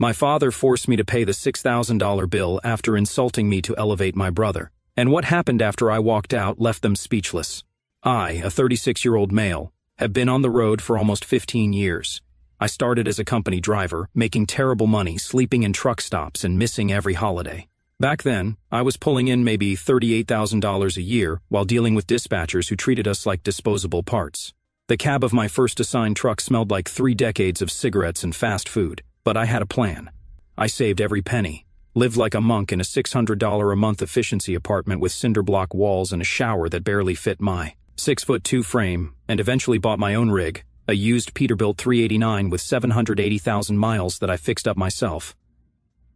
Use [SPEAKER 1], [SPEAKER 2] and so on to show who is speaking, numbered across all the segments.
[SPEAKER 1] My father forced me to pay the $6,000 bill after insulting me to elevate my brother. And what happened after I walked out left them speechless. I, a 36-year-old male, have been on the road for almost 15 years. I started as a company driver, making terrible money, sleeping in truck stops and missing every holiday. Back then, I was pulling in maybe $38,000 a year while dealing with dispatchers who treated us like disposable parts. The cab of my first assigned truck smelled like 3 decades of cigarettes and fast food, but I had a plan. I saved every penny, lived like a monk in a $600 a month efficiency apartment with cinder block walls and a shower that barely fit my 6'2" frame, and eventually bought my own rig, a used Peterbilt 389 with 780,000 miles that I fixed up myself.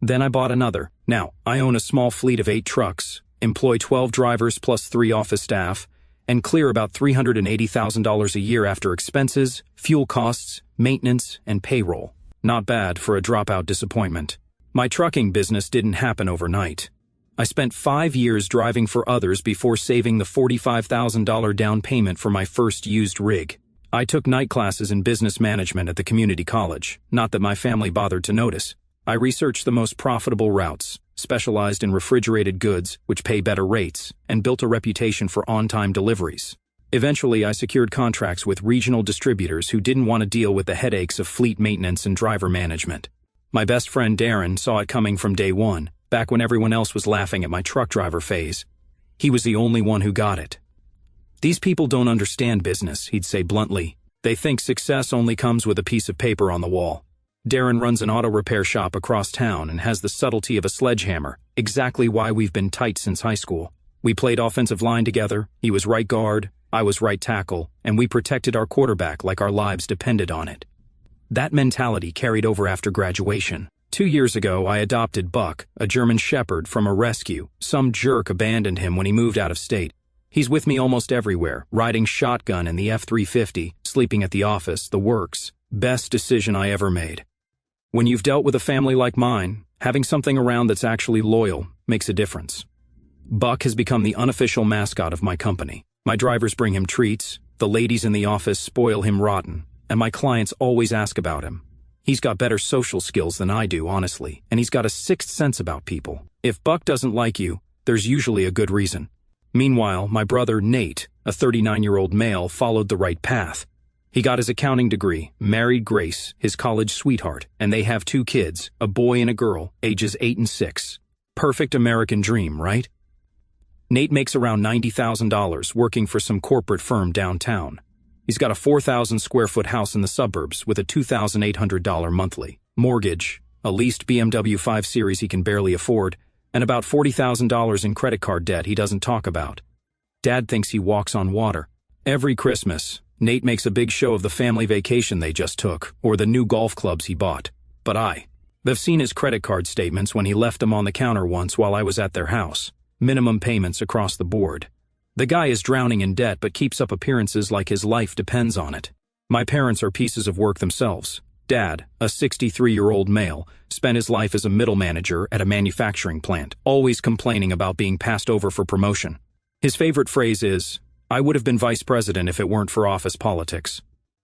[SPEAKER 1] Then I bought another. Now, I own a small fleet of 8 trucks, employ 12 drivers plus 3 office staff, and clear about $380,000 a year after expenses, fuel costs, maintenance, and payroll. Not bad for a dropout disappointment. My trucking business didn't happen overnight. I spent 5 years driving for others before saving the $45,000 down payment for my first used rig. I took night classes in business management at the community college, not that my family bothered to notice. I researched the most profitable routes, specialized in refrigerated goods, which pay better rates, and built a reputation for on-time deliveries. Eventually, I secured contracts with regional distributors who didn't want to deal with the headaches of fleet maintenance and driver management. My best friend Darren saw it coming from day one, back when everyone else was laughing at my truck driver phase. He was the only one who got it. "These people don't understand business," he'd say bluntly. "They think success only comes with a piece of paper on the wall." Darren runs an auto repair shop across town and has the subtlety of a sledgehammer, exactly why we've been tight since high school. We played offensive line together, he was right guard, I was right tackle, and we protected our quarterback like our lives depended on it. That mentality carried over after graduation. 2 years ago, I adopted Buck, a German shepherd, from a rescue. Some jerk abandoned him when he moved out of state. He's with me almost everywhere, riding shotgun in the F-350, sleeping at the office, the works. Best decision I ever made. When you've dealt with a family like mine, having something around that's actually loyal makes a difference. Buck has become the unofficial mascot of my company. My drivers bring him treats, the ladies in the office spoil him rotten, and my clients always ask about him. He's got better social skills than I do, honestly, and he's got a sixth sense about people. If Buck doesn't like you, there's usually a good reason. Meanwhile, my brother Nate, a 39-year-old male, followed the right path. He got his accounting degree, married Grace, his college sweetheart, and they have 2 kids, a boy and a girl, ages 8 and 6. Perfect American dream, right? Nate makes around $90,000 working for some corporate firm downtown. He's got a 4,000 square foot house in the suburbs with a $2,800 monthly mortgage, a leased BMW 5 Series he can barely afford, and about $40,000 in credit card debt he doesn't talk about. Dad thinks he walks on water. Every Christmas, Nate makes a big show of the family vacation they just took, or the new golf clubs he bought. But I've seen his credit card statements when he left them on the counter once while I was at their house. Minimum payments across the board. The guy is drowning in debt but keeps up appearances like his life depends on it. My parents are pieces of work themselves. Dad, a 63-year-old male, spent his life as a middle manager at a manufacturing plant, always complaining about being passed over for promotion. His favorite phrase is, "I would have been vice president if it weren't for office politics."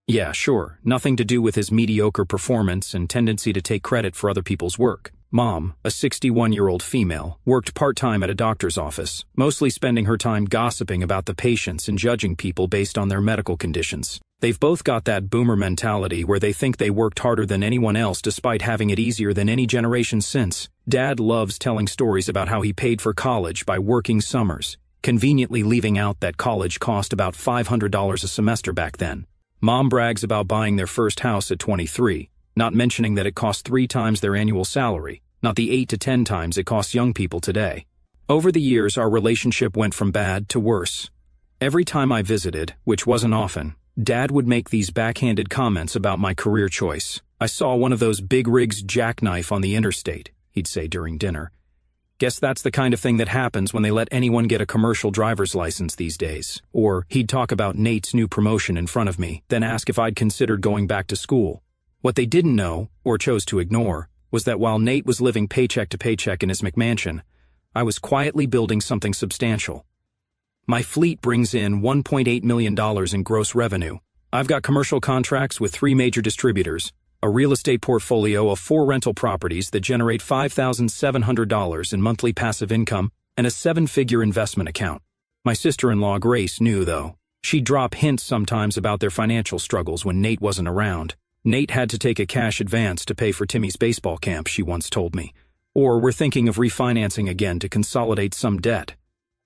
[SPEAKER 1] Yeah, sure, nothing to do with his mediocre performance and tendency to take credit for other people's work. Mom, a 61-year-old female, worked part-time at a doctor's office, mostly spending her time gossiping about the patients and judging people based on their medical conditions. They've both got that boomer mentality where they think they worked harder than anyone else despite having it easier than any generation since. Dad loves telling stories about how he paid for college by working summers, conveniently leaving out that college cost about $500 a semester back then. Mom brags about buying their first house at 23, not mentioning that it cost 3 times their annual salary, not the 8 to 10 times it costs young people today. Over the years, our relationship went from bad to worse. Every time I visited, which wasn't often, Dad would make these backhanded comments about my career choice. "I saw one of those big rigs jackknife on the interstate," he'd say during dinner. "Guess that's the kind of thing that happens when they let anyone get a commercial driver's license these days." Or he'd talk about Nate's new promotion in front of me, then ask if I'd considered going back to school. What they didn't know, or chose to ignore, was that while Nate was living paycheck to paycheck in his McMansion, I was quietly building something substantial. My fleet brings in $1.8 million in gross revenue. I've got commercial contracts with 3 major distributors, a real estate portfolio of 4 rental properties that generate $5,700 in monthly passive income, and a 7-figure investment account. My sister-in-law Grace knew, though. She'd drop hints sometimes about their financial struggles when Nate wasn't around. Nate had to take a cash advance to pay for Timmy's baseball camp, she once told me. Or we're thinking of refinancing again to consolidate some debt.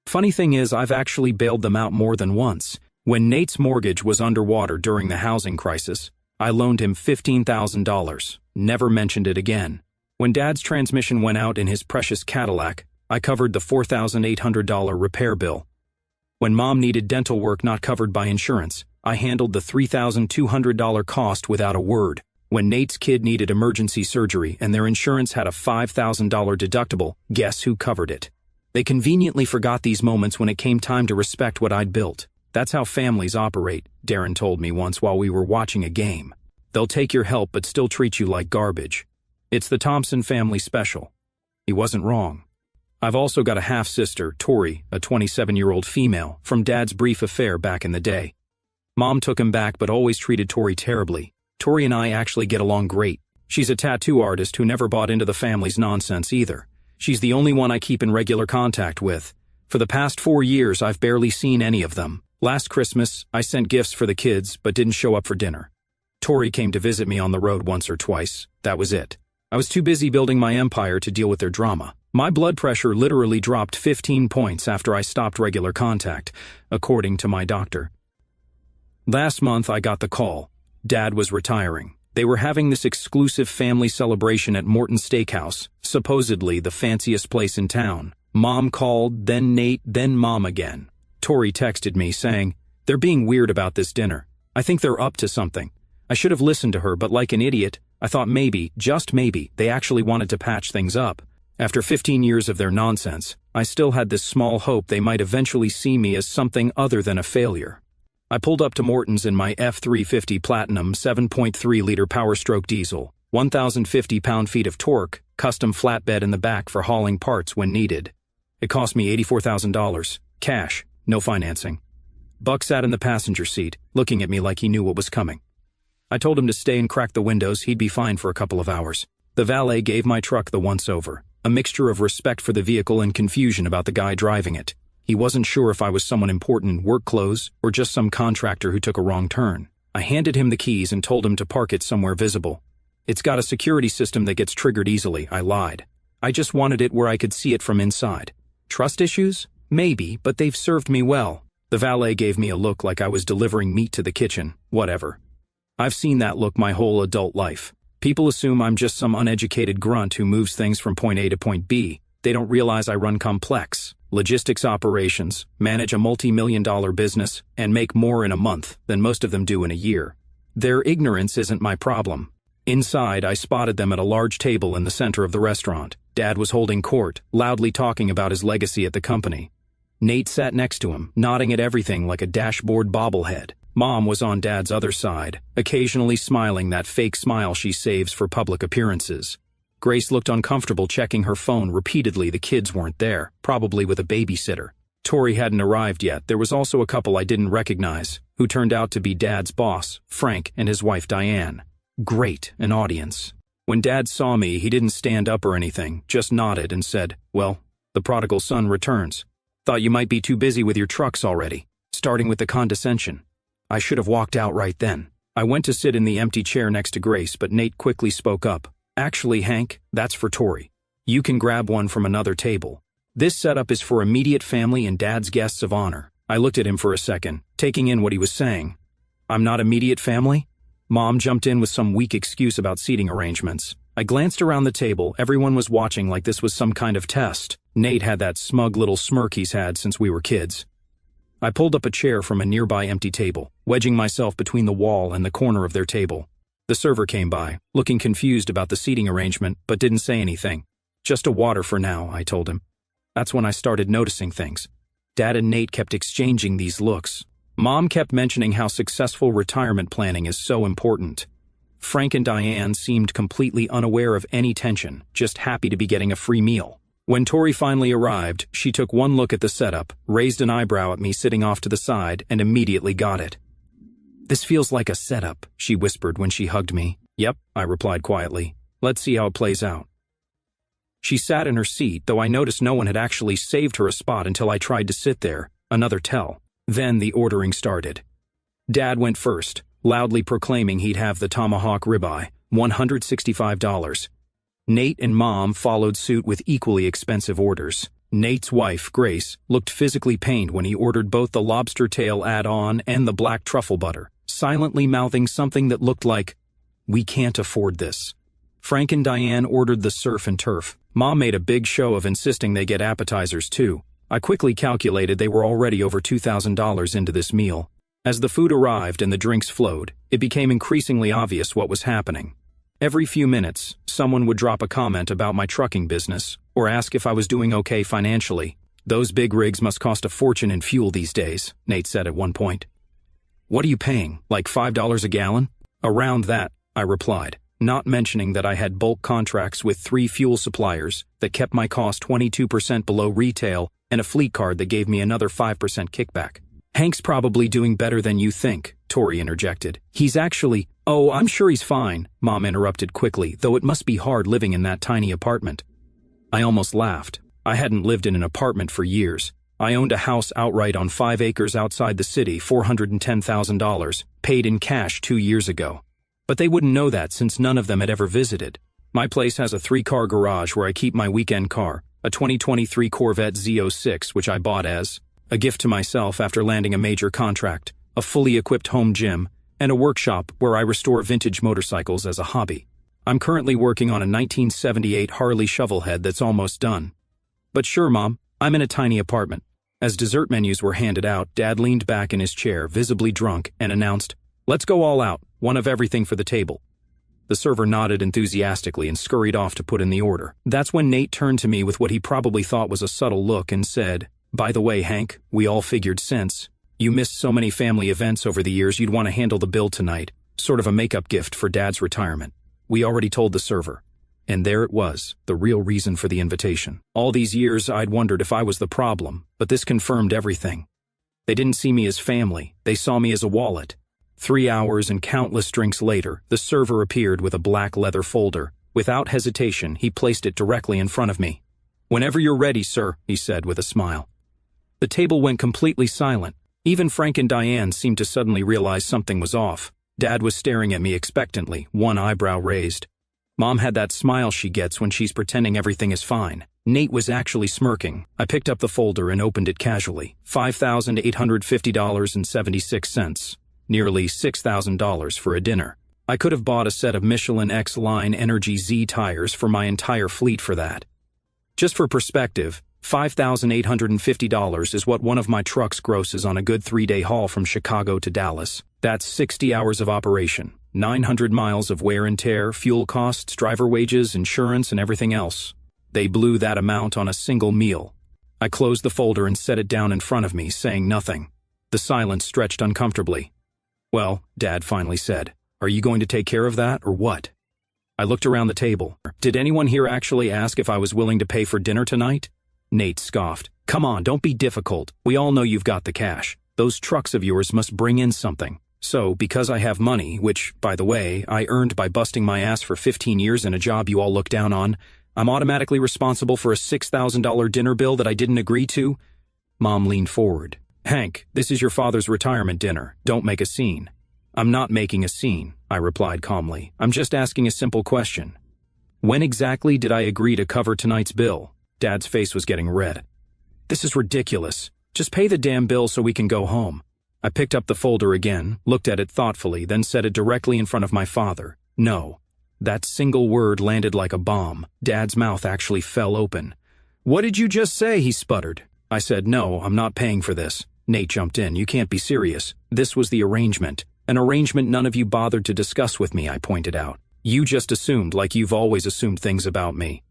[SPEAKER 1] Funny thing is, I've actually bailed them out more than once. When Nate's mortgage was underwater during the housing crisis, I loaned him $15,000, never mentioned it again. When Dad's transmission went out in his precious Cadillac, I covered the $4,800 repair bill. When Mom needed dental work not covered by insurance, I handled the $3,200 cost without a word. When Nate's kid needed emergency surgery and their insurance had a $5,000 deductible, guess who covered it? They conveniently forgot these moments when it came time to respect what I'd built. That's how families operate, Darren told me once while we were watching a game. They'll take your help but still treat you like garbage. It's the Thompson family special. He wasn't wrong. I've also got a half-sister, Tori, a 27-year-old female, from Dad's brief affair back in the day. Mom took him back but always treated Tori terribly. Tori and I actually get along great. She's a tattoo artist who never bought into the family's nonsense either. She's the only one I keep in regular contact with. For the past 4 years, I've barely seen any of them. Last Christmas, I sent gifts for the kids but didn't show up for dinner. Tori came to visit me on the road once or twice. That was it. I was too busy building my empire to deal with their drama. My blood pressure literally dropped 15 points after I stopped regular contact, according to my doctor. Last month, I got the call. Dad was retiring. They were having this exclusive family celebration at Morton Steakhouse, supposedly the fanciest place in town. Mom called, then Nate, then Mom again. Tori texted me saying, "They're being weird about this dinner. I think they're up to something." I should have listened to her, but like an idiot, I thought maybe, just maybe, they actually wanted to patch things up. After 15 years of their nonsense, I still had this small hope they might eventually see me as something other than a failure. I pulled up to Morton's in my F350 Platinum 7.3-liter Power-Stroke diesel, 1,050 pound-feet of torque, custom flatbed in the back for hauling parts when needed. It cost me $84,000, cash, no financing. Buck sat in the passenger seat, looking at me like he knew what was coming. I told him to stay and crack the windows, he'd be fine for a couple of hours. The valet gave my truck the once-over, a mixture of respect for the vehicle and confusion about the guy driving it. He wasn't sure if I was someone important in work clothes or just some contractor who took a wrong turn. I handed him the keys and told him to park it somewhere visible. "It's got a security system that gets triggered easily," I lied. "I just wanted it where I could see it from inside." Trust issues? Maybe, but they've served me well. The valet gave me a look like I was delivering meat to the kitchen. Whatever. I've seen that look my whole adult life. People assume I'm just some uneducated grunt who moves things from point A to point B. They don't realize I run complex logistics operations, manage a multi-million-dollar business, and make more in a month than most of them do in a year. Their ignorance isn't my problem. Inside, I spotted them at a large table in the center of the restaurant. Dad was holding court, loudly talking about his legacy at the company. Nate sat next to him, nodding at everything like a dashboard bobblehead. Mom was on Dad's other side, occasionally smiling that fake smile she saves for public appearances. Grace looked uncomfortable checking her phone repeatedly. The kids weren't there, probably with a babysitter. Tori hadn't arrived yet. There was also a couple I didn't recognize, who turned out to be Dad's boss, Frank, and his wife Diane. Great, an audience. When Dad saw me, he didn't stand up or anything, just nodded and said, "Well, the prodigal son returns. Thought you might be too busy with your trucks already," starting with the condescension. I should have walked out right then. I went to sit in the empty chair next to Grace, but Nate quickly spoke up. "Actually, Hank, that's for Tori. You can grab one from another table. This setup is for immediate family and Dad's guests of honor." I looked at him for a second, taking in what he was saying. "I'm not immediate family?" Mom jumped in with some weak excuse about seating arrangements. I glanced around the table. Everyone was watching like this was some kind of test. Nate had that smug little smirk he's had since we were kids. I pulled up a chair from a nearby empty table, wedging myself between the wall and the corner of their table. The server came by, looking confused about the seating arrangement, but didn't say anything. "Just a water for now," I told him. That's when I started noticing things. Dad and Nate kept exchanging these looks. Mom kept mentioning how successful retirement planning is so important. Frank and Diane seemed completely unaware of any tension, just happy to be getting a free meal. When Tori finally arrived, she took one look at the setup, raised an eyebrow at me sitting off to the side, and immediately got it. "This feels like a setup," she whispered when she hugged me. "Yep," I replied quietly. "Let's see how it plays out." She sat in her seat, though I noticed no one had actually saved her a spot until I tried to sit there. Another tell. Then the ordering started. Dad went first, loudly proclaiming he'd have the tomahawk ribeye, $165. Nate and Mom followed suit with equally expensive orders. Nate's wife, Grace, looked physically pained when he ordered both the lobster tail add-on and the black truffle butter, silently mouthing something that looked like, "We can't afford this." Frank and Diane ordered the surf and turf. Mom made a big show of insisting they get appetizers too. I quickly calculated they were already over $2,000 into this meal. As the food arrived and the drinks flowed, it became increasingly obvious what was happening. Every few minutes, someone would drop a comment about my trucking business, or ask if I was doing okay financially. "Those big rigs must cost a fortune in fuel these days," Nate said at one point. "What are you paying, like $5 a gallon?" "Around that," I replied, not mentioning that I had bulk contracts with 3 fuel suppliers that kept my cost 22% below retail and a fleet card that gave me another 5% kickback. "Hank's probably doing better than you think," Tori interjected. "He's actually—" "Oh, I'm sure he's fine," Mom interrupted quickly, "though it must be hard living in that tiny apartment." I almost laughed. I hadn't lived in an apartment for years. I owned a house outright on 5 acres outside the city, $410,000, paid in cash 2 years ago. But they wouldn't know that since none of them had ever visited. My place has a 3-car garage where I keep my weekend car, a 2023 Corvette Z06, which I bought as a gift to myself after landing a major contract, a fully equipped home gym, and a workshop where I restore vintage motorcycles as a hobby. I'm currently working on a 1978 Harley shovelhead that's almost done. "But sure, Mom, I'm in a tiny apartment." As dessert menus were handed out, Dad leaned back in his chair, visibly drunk, and announced, "Let's go all out, one of everything for the table." The server nodded enthusiastically and scurried off to put in the order. That's when Nate turned to me with what he probably thought was a subtle look and said, "By the way, Hank, we all figured since you missed so many family events over the years you'd want to handle the bill tonight, sort of a makeup gift for Dad's retirement." We already told the server. And there it was, the real reason for the invitation. All these years I'd wondered if I was the problem, but this confirmed everything. They didn't see me as family, they saw me as a wallet. 3 hours and countless drinks later, the server appeared with a black leather folder. Without hesitation, he placed it directly in front of me. "Whenever you're ready, sir," he said with a smile. The table went completely silent. Even Frank and Diane seemed to suddenly realize something was off. Dad was staring at me expectantly, one eyebrow raised. Mom had that smile she gets when she's pretending everything is fine. Nate was actually smirking. I picked up the folder and opened it casually. $5,850.76. Nearly $6,000 for a dinner. I could have bought a set of Michelin X-Line Energy Z tires for my entire fleet for that. Just for perspective, $5,850 is what one of my trucks grosses on a good 3-day haul from Chicago to Dallas. That's 60 hours of operation, 900 miles of wear and tear, fuel costs, driver wages, insurance, and everything else. They blew that amount on a single meal. I closed the folder and set it down in front of me, saying nothing. The silence stretched uncomfortably. "Well," Dad finally said, "are you going to take care of that, or what?" I looked around the table. "Did anyone here actually ask if I was willing to pay for dinner tonight?" Nate scoffed. "Come on, don't be difficult. We all know you've got the cash. Those trucks of yours must bring in something. So, because I have money, which, by the way, I earned by busting my ass for 15 years in a job you all look down on, I'm automatically responsible for a $6,000 dinner bill that I didn't agree to?" Mom leaned forward. "Hank, this is your father's retirement dinner. Don't make a scene." "I'm not making a scene," I replied calmly. "I'm just asking a simple question. When exactly did I agree to cover tonight's bill?" Dad's face was getting red. "This is ridiculous. Just pay the damn bill so we can go home." I picked up the folder again, looked at it thoughtfully, then set it directly in front of my father. "No." That single word landed like a bomb. Dad's mouth actually fell open. "What did you just say?" he sputtered. I said, "No, I'm not paying for this." Nate jumped in. "You can't be serious. This was the arrangement. An arrangement none of you bothered to discuss with me," I pointed out. "You just assumed, like you've always assumed things about me."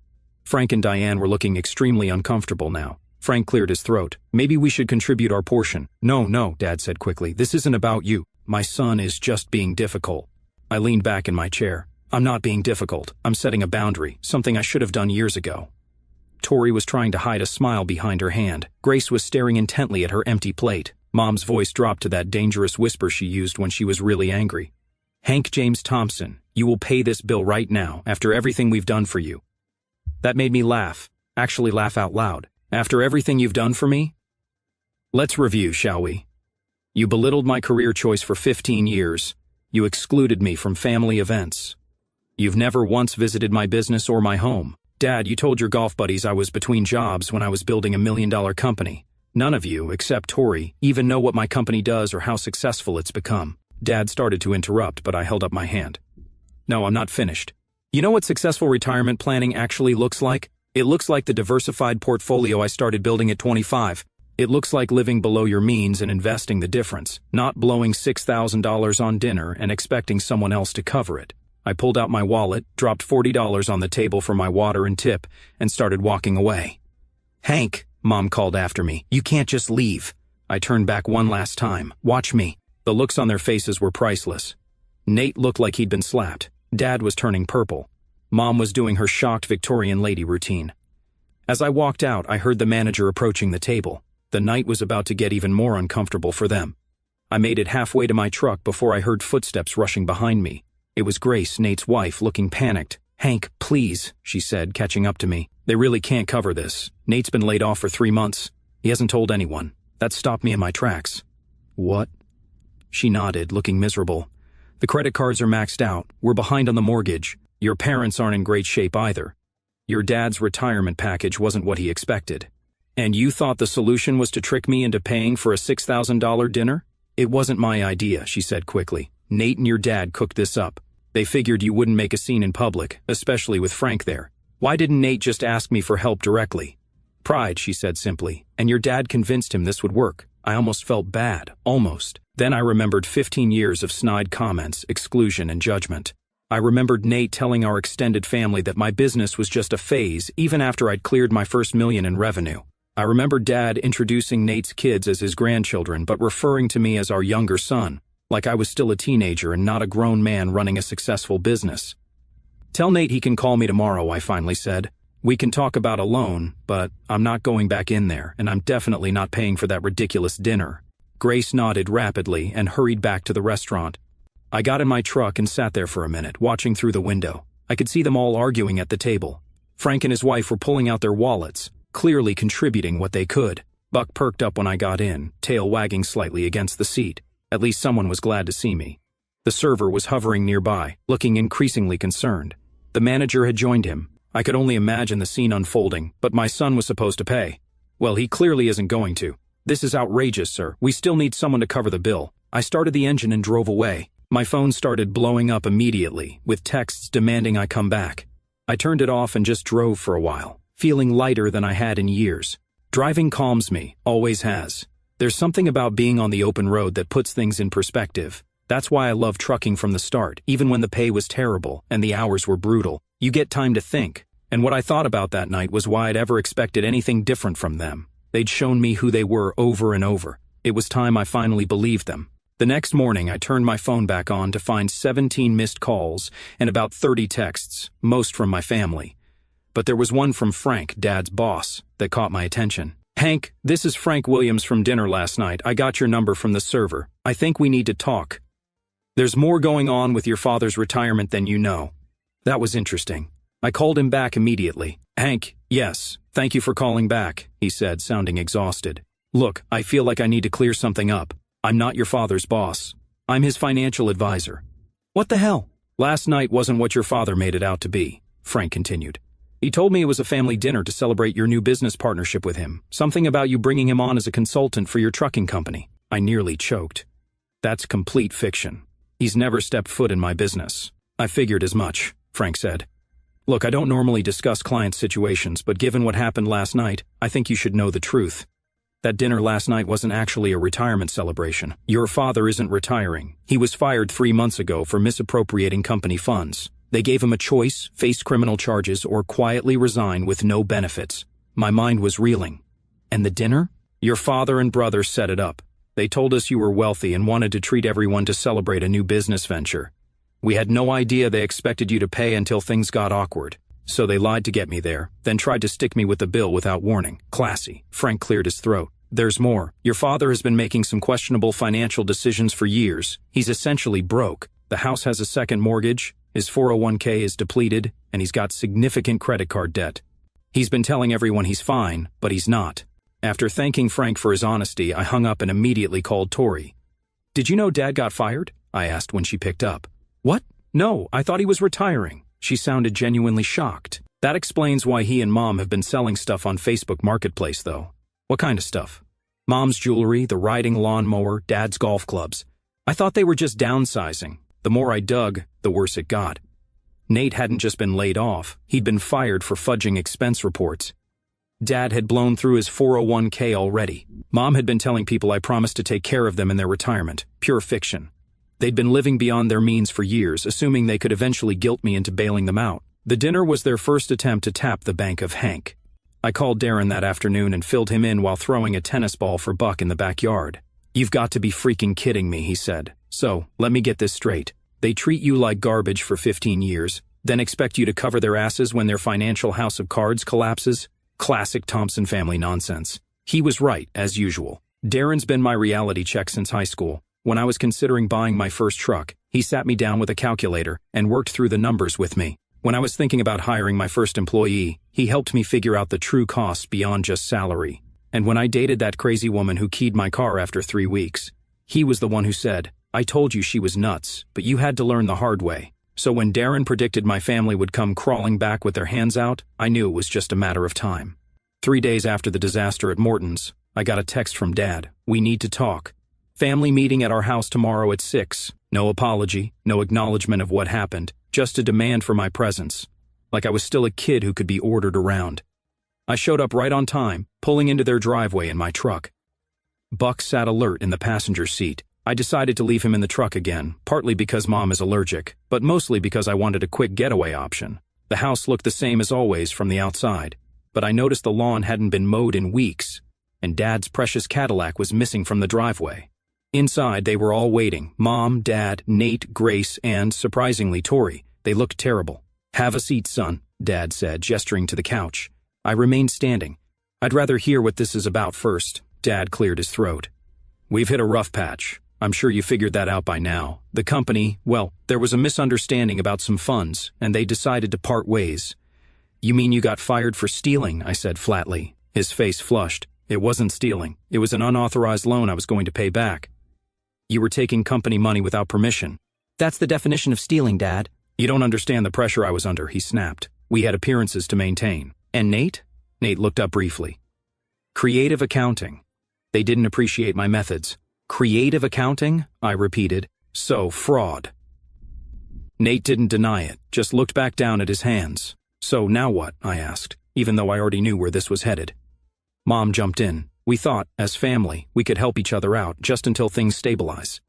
[SPEAKER 1] Frank and Diane were looking extremely uncomfortable now. Frank cleared his throat. "Maybe we should contribute our portion." No, Dad said quickly. "This isn't about you. My son is just being difficult." I leaned back in my chair. "I'm not being difficult. I'm setting a boundary, something I should have done years ago." Tori was trying to hide a smile behind her hand. Grace was staring intently at her empty plate. Mom's voice dropped to that dangerous whisper she used when she was really angry. "Hank James Thompson, you will pay this bill right now, after everything we've done for you." That made me laugh, actually laugh out loud. "After everything you've done for me?" "Let's review, shall we? You belittled my career choice for 15 years. You excluded me from family events. You've never once visited my business or my home. Dad, you told your golf buddies I was between jobs when I was building $1 million company. None of you, except Tori, even know what my company does or how successful it's become." Dad started to interrupt, but I held up my hand. "No, I'm not finished. You know what successful retirement planning actually looks like? It looks like the diversified portfolio I started building at 25. It looks like living below your means and investing the difference, not blowing $6,000 on dinner and expecting someone else to cover it." I pulled out my wallet, dropped $40 on the table for my water and tip, and started walking away. "Hank," Mom called after me, "you can't just leave." I turned back one last time. "Watch me." The looks on their faces were priceless. Nate looked like he'd been slapped. Dad was turning purple. Mom was doing her shocked Victorian lady routine. As I walked out, I heard the manager approaching the table. The night was about to get even more uncomfortable for them. I made it halfway to my truck before I heard footsteps rushing behind me. It was Grace, Nate's wife, looking panicked. "Hank, please," she said, catching up to me. "They really can't cover this. Nate's been laid off for 3 months. He hasn't told anyone." That stopped me in my tracks. "What?" She nodded, looking miserable. "The credit cards are maxed out. We're behind on the mortgage. Your parents aren't in great shape either. Your dad's retirement package wasn't what he expected. And you thought the solution was to trick me into paying for a $6,000 dinner?" "It wasn't my idea," she said quickly. "Nate and your dad cooked this up. They figured you wouldn't make a scene in public, especially with Frank there. Why didn't Nate just ask me for help directly?" "Pride," she said simply, "and your dad convinced him this would work." I almost felt bad, almost. Then I remembered 15 years of snide comments, exclusion, and judgment. I remembered Nate telling our extended family that my business was just a phase even after I'd cleared my first $1 million in revenue. I remembered Dad introducing Nate's kids as his grandchildren but referring to me as our younger son, like I was still a teenager and not a grown man running a successful business. "Tell Nate he can call me tomorrow," I finally said. "We can talk about a loan, but I'm not going back in there, and I'm definitely not paying for that ridiculous dinner." Grace nodded rapidly and hurried back to the restaurant. I got in my truck and sat there for a minute, watching through the window. I could see them all arguing at the table. Frank and his wife were pulling out their wallets, clearly contributing what they could. Buck perked up when I got in, tail wagging slightly against the seat. At least someone was glad to see me. The server was hovering nearby, looking increasingly concerned. The manager had joined him. I could only imagine the scene unfolding, but my son was supposed to pay. "Well, he clearly isn't going to. This is outrageous, sir. We still need someone to cover the bill." I started the engine and drove away. My phone started blowing up immediately, with texts demanding I come back. I turned it off and just drove for a while, feeling lighter than I had in years. Driving calms me, always has. There's something about being on the open road that puts things in perspective. That's why I loved trucking from the start, even when the pay was terrible and the hours were brutal. You get time to think. And what I thought about that night was why I'd ever expected anything different from them. They'd shown me who they were over and over. It was time I finally believed them. The next morning, I turned my phone back on to find 17 missed calls and about 30 texts, most from my family. But there was one from Frank, Dad's boss, that caught my attention. "Hank, this is Frank Williams from dinner last night. I got your number from the server. I think we need to talk. There's more going on with your father's retirement than you know." That was interesting. I called him back immediately. "Hank, yes, thank you for calling back," he said, sounding exhausted. "Look, I feel like I need to clear something up. I'm not your father's boss. I'm his financial advisor." "What the hell?" "Last night wasn't what your father made it out to be," Frank continued. "He told me it was a family dinner to celebrate your new business partnership with him. Something about you bringing him on as a consultant for your trucking company." I nearly choked. "That's complete fiction. He's never stepped foot in my business." "I figured as much," Frank said. "Look, I don't normally discuss client situations, but given what happened last night, I think you should know the truth. That dinner last night wasn't actually a retirement celebration. Your father isn't retiring. He was fired 3 months ago for misappropriating company funds. They gave him a choice, face criminal charges, or quietly resign with no benefits." My mind was reeling. "And the dinner?" "Your father and brother set it up. They told us you were wealthy and wanted to treat everyone to celebrate a new business venture. We had no idea they expected you to pay until things got awkward. So they lied to get me there, then tried to stick me with the bill without warning." "Classy." Frank cleared his throat. There's more. Your father has been making some questionable financial decisions for years. He's essentially broke. The house has a second mortgage, his 401k is depleted, and he's got significant credit card debt. He's been telling everyone he's fine, but he's not. After thanking Frank for his honesty, I hung up and immediately called Tori. Did you know Dad got fired? I asked when she picked up. What? No, I thought he was retiring. She sounded genuinely shocked. That explains why he and Mom have been selling stuff on Facebook Marketplace, though. What kind of stuff? Mom's jewelry, the riding lawnmower, Dad's golf clubs. I thought they were just downsizing. The more I dug, the worse it got. Nate hadn't just been laid off, he'd been fired for fudging expense reports. Dad had blown through his 401k already. Mom had been telling people I promised to take care of them in their retirement. Pure fiction. They'd been living beyond their means for years, assuming they could eventually guilt me into bailing them out. The dinner was their first attempt to tap the bank of Hank. I called Darren that afternoon and filled him in while throwing a tennis ball for Buck in the backyard. You've got to be freaking kidding me, he said. So, let me get this straight. They treat you like garbage for 15 years, then expect you to cover their asses when their financial house of cards collapses? Classic Thompson family nonsense. He was right, as usual. Darren's been my reality check since high school. When I was considering buying my first truck, he sat me down with a calculator and worked through the numbers with me. When I was thinking about hiring my first employee, he helped me figure out the true costs beyond just salary. And when I dated that crazy woman who keyed my car after 3 weeks, he was the one who said, I told you she was nuts, but you had to learn the hard way. So when Darren predicted my family would come crawling back with their hands out, I knew it was just a matter of time. 3 days after the disaster at Morton's, I got a text from Dad. We need to talk. Family meeting at our house tomorrow at 6. No apology, no acknowledgement of what happened, just a demand for my presence. Like I was still a kid who could be ordered around. I showed up right on time, pulling into their driveway in my truck. Buck sat alert in the passenger seat. I decided to leave him in the truck again, partly because Mom is allergic, but mostly because I wanted a quick getaway option. The house looked the same as always from the outside, but I noticed the lawn hadn't been mowed in weeks, and Dad's precious Cadillac was missing from the driveway. Inside, they were all waiting. Mom, Dad, Nate, Grace, and, surprisingly, Tori. They looked terrible. Have a seat, son, Dad said, gesturing to the couch. I remained standing. I'd rather hear what this is about first. Dad cleared his throat. We've hit a rough patch. I'm sure you figured that out by now. The company, well, there was a misunderstanding about some funds, and they decided to part ways. You mean you got fired for stealing? I said flatly. His face flushed. It wasn't stealing. It was an unauthorized loan I was going to pay back. You were taking company money without permission. That's the definition of stealing, Dad. You don't understand the pressure I was under, he snapped. We had appearances to maintain. And Nate? Nate looked up briefly. Creative accounting. They didn't appreciate my methods. Creative accounting? I repeated. So, fraud. Nate didn't deny it, just looked back down at his hands. So, now what? I asked, even though I already knew where this was headed. Mom jumped in. We thought, as family, we could help each other out just until things stabilize.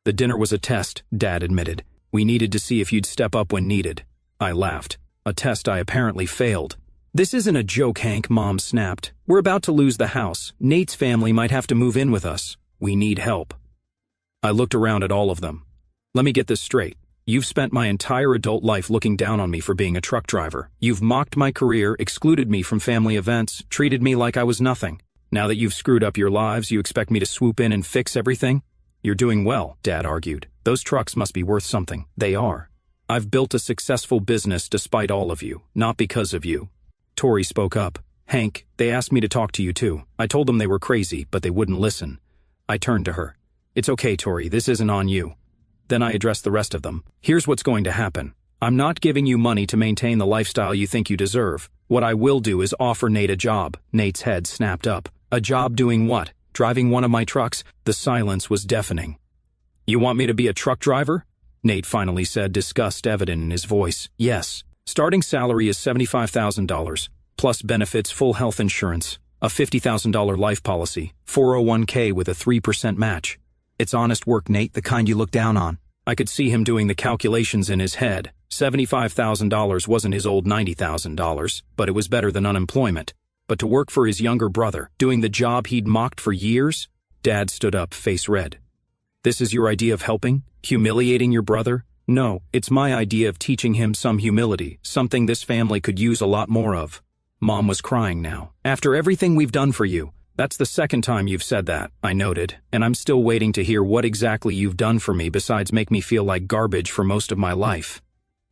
[SPEAKER 1] The dinner was a test, Dad admitted. We needed to see if you'd step up when needed. I laughed. A test I apparently failed. This isn't a joke, Hank, Mom snapped. We're about to lose the house. Nate's family might have to move in with us. We need help. I looked around at all of them. Let me get this straight. You've spent my entire adult life looking down on me for being a truck driver. You've mocked my career, excluded me from family events, treated me like I was nothing. Now that you've screwed up your lives, you expect me to swoop in and fix everything? You're doing well, Dad argued. Those trucks must be worth something. They are. I've built a successful business despite all of you, not because of you. Tori spoke up. Hank, they asked me to talk to you too. I told them they were crazy, but they wouldn't listen. I turned to her. It's okay, Tori, this isn't on you. Then I addressed the rest of them. Here's what's going to happen. I'm not giving you money to maintain the lifestyle you think you deserve. What I will do is offer Nate a job. Nate's head snapped up. A job doing what? Driving one of my trucks? The silence was deafening. You want me to be a truck driver? Nate finally said, disgust evident in his voice. Yes. Starting salary is $75,000, plus benefits, full health insurance, a $50,000 life policy, 401k with a 3% match. It's honest work, Nate, the kind you look down on. I could see him doing the calculations in his head. $75,000 wasn't his old $90,000, but it was better than unemployment. But to work for his younger brother, doing the job he'd mocked for years? Dad stood up, face red. This is your idea of helping? Humiliating your brother? No, it's my idea of teaching him some humility, something this family could use a lot more of. Mom was crying now. After everything we've done for you, That's the second time you've said that, I noted, and I'm still waiting to hear what exactly you've done for me besides make me feel like garbage for most of my life.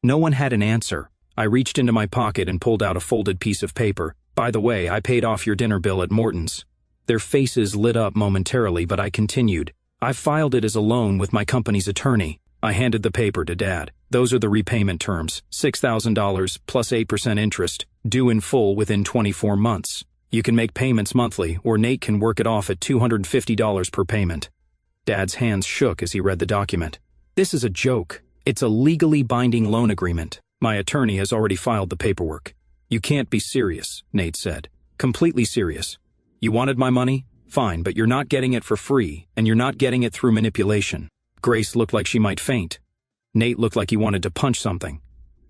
[SPEAKER 1] No one had an answer. I reached into my pocket and pulled out a folded piece of paper. By the way, I paid off your dinner bill at Morton's. Their faces lit up momentarily, but I continued. I've filed it as a loan with my company's attorney. I handed the paper to Dad. Those are the repayment terms, $6,000 plus 8% interest, due in full within 24 months. You can make payments monthly, or Nate can work it off at $250 per payment. Dad's hands shook as he read the document. This is a joke. It's a legally binding loan agreement. My attorney has already filed the paperwork. You can't be serious, Nate said. Completely serious. You wanted my money? Fine, but you're not getting it for free, and you're not getting it through manipulation. Grace looked like she might faint. Nate looked like he wanted to punch something.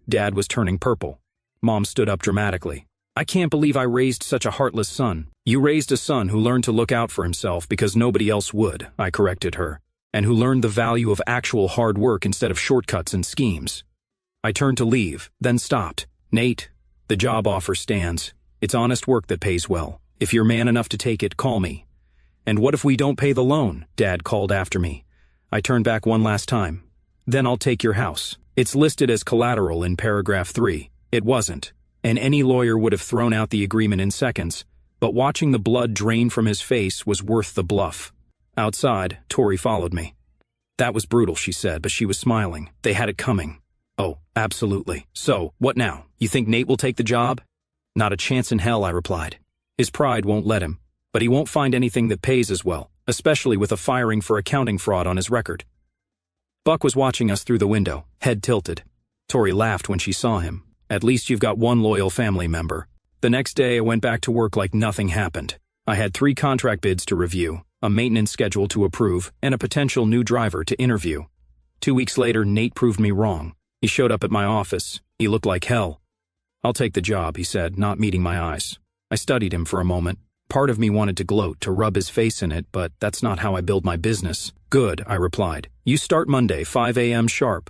[SPEAKER 1] Dad was turning purple. Mom stood up dramatically. I can't believe I raised such a heartless son. You raised a son who learned to look out for himself because nobody else would, I corrected her, and who learned the value of actual hard work instead of shortcuts and schemes. I turned to leave, then stopped. Nate, the job offer stands. It's honest work that pays well. If you're man enough to take it, call me. And what if we don't pay the loan? Dad called after me. I turned back one last time. Then I'll take your house. It's listed as collateral in paragraph 3. It wasn't, and any lawyer would have thrown out the agreement in seconds, but watching the blood drain from his face was worth the bluff. Outside, Tori followed me. That was brutal, she said, but she was smiling. They had it coming. Oh, absolutely. So, what now? You think Nate will take the job? Not a chance in hell, I replied. His pride won't let him, but he won't find anything that pays as well, especially with a firing for accounting fraud on his record. Buck was watching us through the window, head tilted. Tori laughed when she saw him. At least you've got one loyal family member. The next day I went back to work like nothing happened. I had 3 contract bids to review, a maintenance schedule to approve, and a potential new driver to interview. 2 weeks later, Nate proved me wrong. He showed up at my office. He looked like hell. I'll take the job, he said, not meeting my eyes. I studied him for a moment. Part of me wanted to gloat, to rub his face in it, but that's not how I build my business. Good, I replied. You start Monday, 5 a.m. sharp.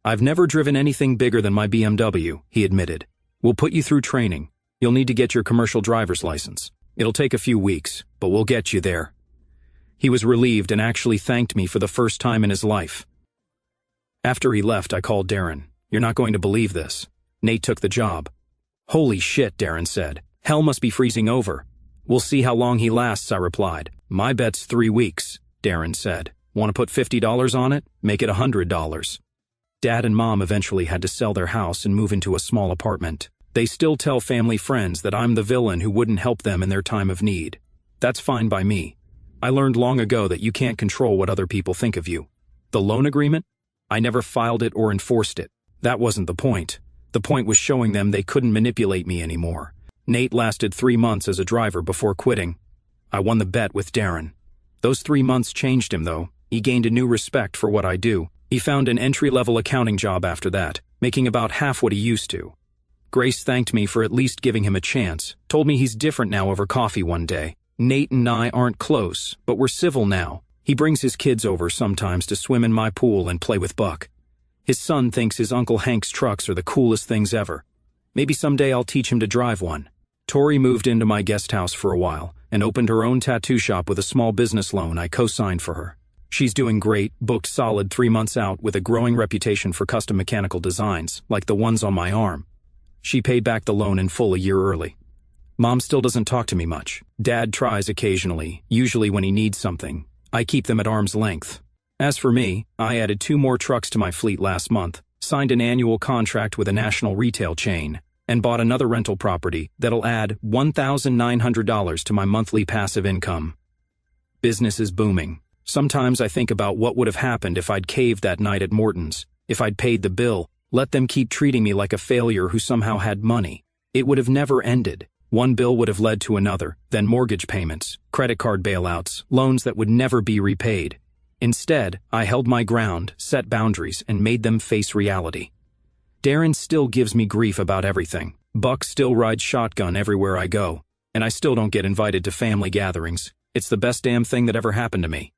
[SPEAKER 1] I've never driven anything bigger than my BMW, he admitted. We'll put you through training. You'll need to get your commercial driver's license. It'll take a few weeks, but we'll get you there. He was relieved and actually thanked me for the first time in his life. After he left, I called Darren. You're not going to believe this. Nate took the job. Holy shit, Darren said. Hell must be freezing over. We'll see how long he lasts, I replied. My bet's 3 weeks, Darren said. Want to put $50 on it? Make it $100. Dad and Mom eventually had to sell their house and move into a small apartment. They still tell family friends that I'm the villain who wouldn't help them in their time of need. That's fine by me. I learned long ago that you can't control what other people think of you. The loan agreement? I never filed it or enforced it. That wasn't the point. The point was showing them they couldn't manipulate me anymore. Nate lasted 3 months as a driver before quitting. I won the bet with Darren. Those 3 months changed him, though. He gained a new respect for what I do. He found an entry-level accounting job after that, making about half what he used to. Grace thanked me for at least giving him a chance, told me he's different now over coffee one day. Nate and I aren't close, but we're civil now. He brings his kids over sometimes to swim in my pool and play with Buck. His son thinks his Uncle Hank's trucks are the coolest things ever. Maybe someday I'll teach him to drive one. Tori moved into my guest house for a while and opened her own tattoo shop with a small business loan I co-signed for her. She's doing great, booked solid 3 months out with a growing reputation for custom mechanical designs, like the ones on my arm. She paid back the loan in full a year early. Mom still doesn't talk to me much. Dad tries occasionally, usually when he needs something. I keep them at arm's length. As for me, I added 2 more trucks to my fleet last month, signed an annual contract with a national retail chain, and bought another rental property that'll add $1,900 to my monthly passive income. Business is booming. Sometimes I think about what would have happened if I'd caved that night at Morton's, if I'd paid the bill, let them keep treating me like a failure who somehow had money. It would have never ended. One bill would have led to another, then mortgage payments, credit card bailouts, loans that would never be repaid. Instead, I held my ground, set boundaries, and made them face reality. Darren still gives me grief about everything. Buck still rides shotgun everywhere I go, and I still don't get invited to family gatherings. It's the best damn thing that ever happened to me.